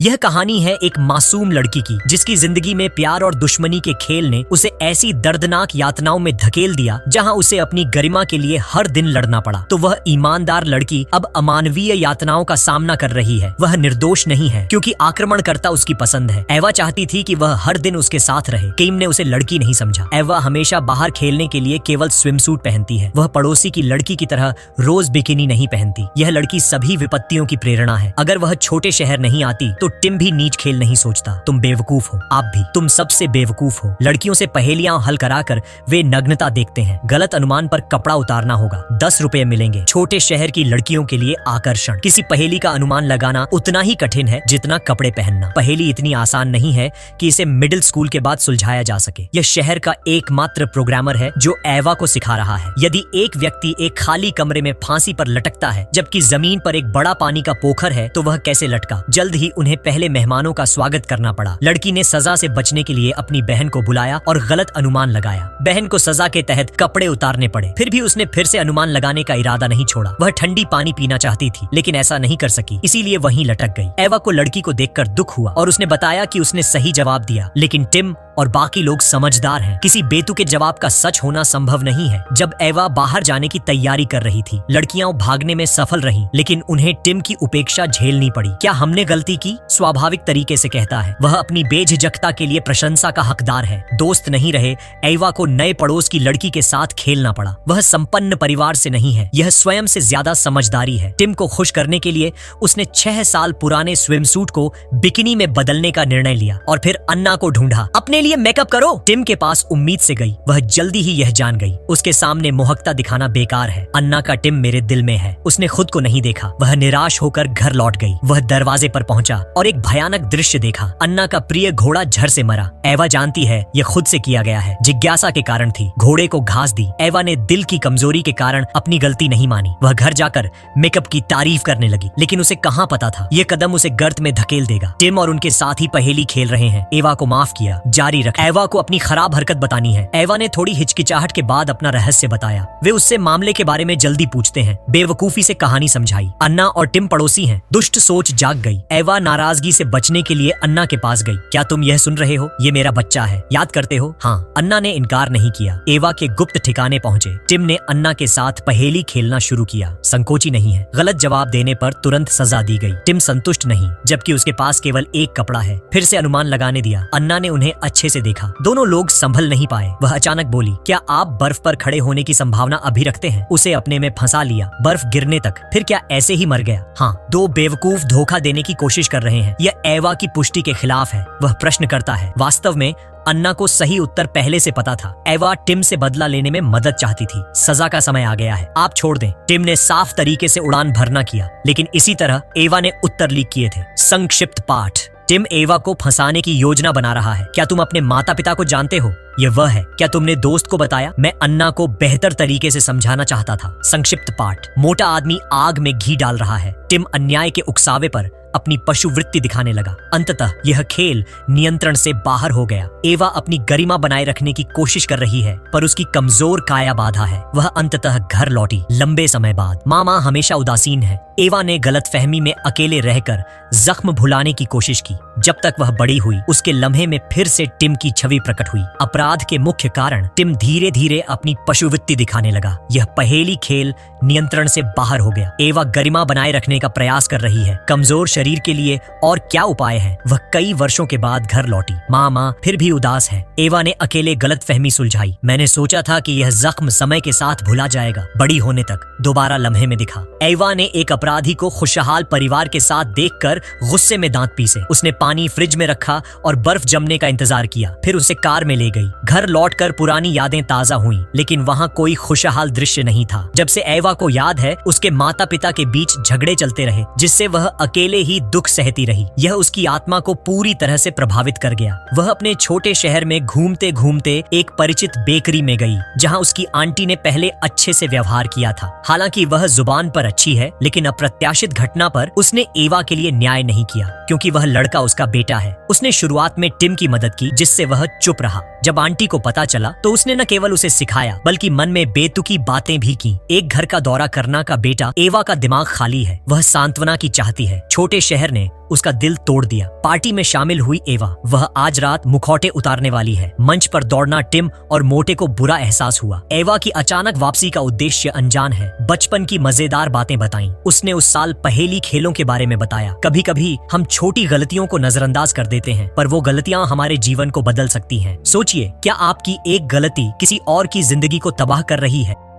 यह कहानी है एक मासूम लड़की की जिसकी जिंदगी में प्यार और दुश्मनी के खेल ने उसे ऐसी दर्दनाक यातनाओं में धकेल दिया जहां उसे अपनी गरिमा के लिए हर दिन लड़ना पड़ा। तो वह ईमानदार लड़की अब अमानवीय यातनाओं का सामना कर रही है। वह निर्दोष नहीं है क्योंकि आक्रमणकर्ता उसकी पसंद है। एवा चाहती थी कि वह हर दिन उसके साथ रहे। किम ने उसे लड़की नहीं समझा। एवा हमेशा बाहर खेलने के लिए केवल स्विमसूट पहनती है। वह पड़ोसी की लड़की की तरह रोज बिकिनी नहीं पहनती। यह लड़की सभी विपत्तियों की प्रेरणा है। अगर वह छोटे शहर नहीं आती तो टिम भी नीच खेल नहीं सोचता। तुम बेवकूफ हो, आप भी, तुम सबसे बेवकूफ हो। लड़कियों से पहेलियां हल कराकर वे नग्नता देखते हैं। गलत अनुमान पर कपड़ा उतारना होगा, 10 रुपए मिलेंगे। छोटे शहर की लड़कियों के लिए आकर्षण। किसी पहेली का अनुमान लगाना उतना ही कठिन है जितना कपड़े पहनना। पहेली इतनी आसान नहीं है कि इसे मिडिल स्कूल के बाद सुलझाया जा सके। यह शहर का एकमात्र प्रोग्रामर है जो एवा को सिखा रहा है। यदि एक व्यक्ति एक खाली कमरे में फांसी पर लटकता है जबकि जमीन पर एक बड़ा पानी का पोखर है तो वह कैसे लटका? जल्द ही उन्हें पहले मेहमानों का स्वागत करना पड़ा। लड़की ने सजा से बचने के लिए अपनी बहन को बुलाया और गलत अनुमान लगाया। बहन को सजा के तहत कपड़े उतारने पड़े। फिर भी उसने फिर से अनुमान लगाने का इरादा नहीं छोड़ा। वह ठंडी पानी पीना चाहती थी लेकिन ऐसा नहीं कर सकी, इसीलिए वहीं लटक गई। एवा को लड़की को देखकर दुख हुआ और उसने बताया कि उसने सही जवाब दिया। लेकिन टिम और बाकी लोग समझदार हैं। किसी बेतुके जवाब का सच होना संभव नहीं है। जब एवा बाहर जाने की तैयारी कर रही थी, लड़कियां भागने में सफल रहीं, लेकिन उन्हें टिम की उपेक्षा झेलनी पड़ी। क्या हमने गलती की? स्वाभाविक तरीके से कहता है। वह अपनी बेझिझकता के लिए प्रशंसा का हकदार है। दोस्त नहीं रहे, एवा को नए पड़ोस की लड़की के साथ खेलना पड़ा। वह संपन्न परिवार से नहीं है, यह स्वयं से ज्यादा समझदारी है। टिम को खुश करने के लिए उसने 6 साल पुराने स्विमसूट को बिकिनी में बदलने का निर्णय लिया और फिर अन्ना को ढूंढा। अपने लिए मेकअप करो। टिम के पास उम्मीद से गई। वह जल्दी ही यह जान गई, उसके सामने मोहकता दिखाना बेकार है। अन्ना का टिम मेरे दिल में है। उसने खुद को नहीं देखा। वह निराश होकर घर लौट गई। वह दरवाजे पर पहुंचा और एक भयानक दृश्य देखा। अन्ना का प्रिय घोड़ा झर से मरा। एवा जानती है यह खुद से किया गया है। जिज्ञासा के कारण थी। घोड़े को घास दी। एवा ने दिल की कमजोरी के कारण अपनी गलती नहीं मानी। वह घर जाकर मेकअप की तारीफ करने लगी, लेकिन उसे कहां पता था यह कदम उसे गर्त में धकेल देगा। टिम और उनके साथी पहेली खेल रहे हैं। एवा को माफ किया, जारी रख। एवा को अपनी खराब हरकत बतानी है। एवा ने थोड़ी हिचकिचाहट के बाद अपना रहस्य बताया। वे उससे मामले के बारे में जल्दी पूछते हैं। बेवकूफी से कहानी समझाई। अन्ना और टिम पड़ोसी हैं। दुष्ट सोच जाग गई। एवा नाराजगी से बचने के लिए अन्ना के पास गई। क्या तुम यह सुन रहे हो? ये मेरा बच्चा है, याद करते हो? हाँ। अन्ना ने इनकार नहीं किया। एवा के गुप्त ठिकाने पहुंचे। टिम ने अन्ना के साथ पहेली खेलना शुरू किया। संकोची नहीं है। गलत जवाब देने पर तुरंत सजा दी गई। टिम संतुष्ट नहीं, जबकि उसके पास केवल एक कपड़ा है। फिर से अनुमान लगाने दिया। अन्ना ने उन्हें अच्छे से देखा। दोनों लोग संभल नहीं पाए। वह अचानक बोली, क्या आप बर्फ पर खड़े होने की संभावना अभी रखते हैं? उसे अपने में फंसा लिया, बर्फ गिरने तक। फिर क्या ऐसे ही मर गया? हाँ। दो बेवकूफ धोखा देने की कोशिश कर रहे हैं। यह एवा की पुष्टि के खिलाफ है। वह प्रश्न करता है। वास्तव में अन्ना को सही उत्तर पहले से पता था। एवा टिम से बदला लेने में मदद चाहती थी। सजा का समय आ गया है, आप छोड़ दें। टिम ने साफ तरीके से उड़ान भरना किया, लेकिन इसी तरह एवा ने उत्तर लीक किए थे। संक्षिप्त पाठ। टिम एवा को फंसाने की योजना बना रहा है। क्या तुम अपने माता पिता को जानते हो? यह वह है। क्या तुमने दोस्त को बताया? मैं अन्ना को बेहतर तरीके से समझाना चाहता था। संक्षिप्त पाठ। मोटा आदमी आग में घी डाल रहा है। टिम अन्याय के उकसावे पर अपनी पशु वृत्ति दिखाने लगा। अंततः यह खेल नियंत्रण से बाहर हो गया। एवा अपनी गरिमा बनाए रखने की कोशिश कर रही है, पर उसकी कमजोर काया बाधा है। वह अंततः घर लौटी लंबे समय बाद। मामा हमेशा उदासीन है। एवा ने गलतफहमी में अकेले रहकर जख्म भुलाने की कोशिश की। जब तक वह बड़ी हुई, उसके लम्हे में फिर से टिम की छवि प्रकट हुई। अपराध के मुख्य कारण टिम धीरे धीरे अपनी पशुवृत्ति दिखाने लगा। यह पहेली खेल नियंत्रण से बाहर हो गया। एवा गरिमा बनाए रखने का प्रयास कर रही है। कमजोर शरीर के लिए और क्या उपाय है? वह कई वर्षों के बाद घर लौटी। मामा फिर भी उदास है। एवा ने अकेले गलतफहमी सुलझाई। मैंने सोचा था कि यह जख्म समय के साथ भुला जाएगा। बड़ी होने तक दोबारा लम्हे में दिखा। एवा ने एक अपराधी को खुशहाल परिवार के साथ देखकर गुस्से में दांत पीसे। उसने पानी फ्रिज में रखा और बर्फ जमने का इंतजार किया। फिर उसे कार में ले गई। घर लौटकर पुरानी यादें ताजा हुईं, लेकिन वहां कोई खुशहाल दृश्य नहीं था। जब से एवा को याद है, उसके माता पिता के बीच झगड़े चलते रहे, जिससे वह अकेले ही दुख सहती रही। यह उसकी आत्मा को पूरी तरह से प्रभावित कर गया। वह अपने छोटे शहर में घूमते घूमते एक परिचित बेकरी में गई, जहां उसकी आंटी ने पहले अच्छे से व्यवहार किया था। हालांकि वह जुबान पर अच्छी है, लेकिन अप्रत्याशित घटना पर उसने एवा के लिए न्याय नहीं किया, क्योंकि वह लड़का उसका बेटा है। उसने शुरुआत में टिम की मदद की, जिससे वह चुप रहा। जब आंटी को पता चला तो उसने न केवल उसे सिखाया, बल्कि मन में बेतुकी बातें भी की। एक घर का दौरा करना का बेटा, एवा का दिमाग खाली है। वह सांत्वना की चाहती है। छोटे शहर ने उसका दिल तोड़ दिया। पार्टी में शामिल हुई एवा, वह आज रात मुखौटे उतारने वाली है। मंच पर दौड़ना टिम और मोटे को बुरा एहसास हुआ। एवा की अचानक वापसी का उद्देश्य अनजान है। बचपन की मजेदार बातें बताईं। उसने उस साल पहेली खेलों के बारे में बताया। कभी कभी हम छोटी गलतियों को नजरअंदाज कर देते हैं, पर वो गलतियां हमारे जीवन को बदल सकती हैं। सोचिए, क्या आपकी एक गलती किसी और की जिंदगी को तबाह कर रही है?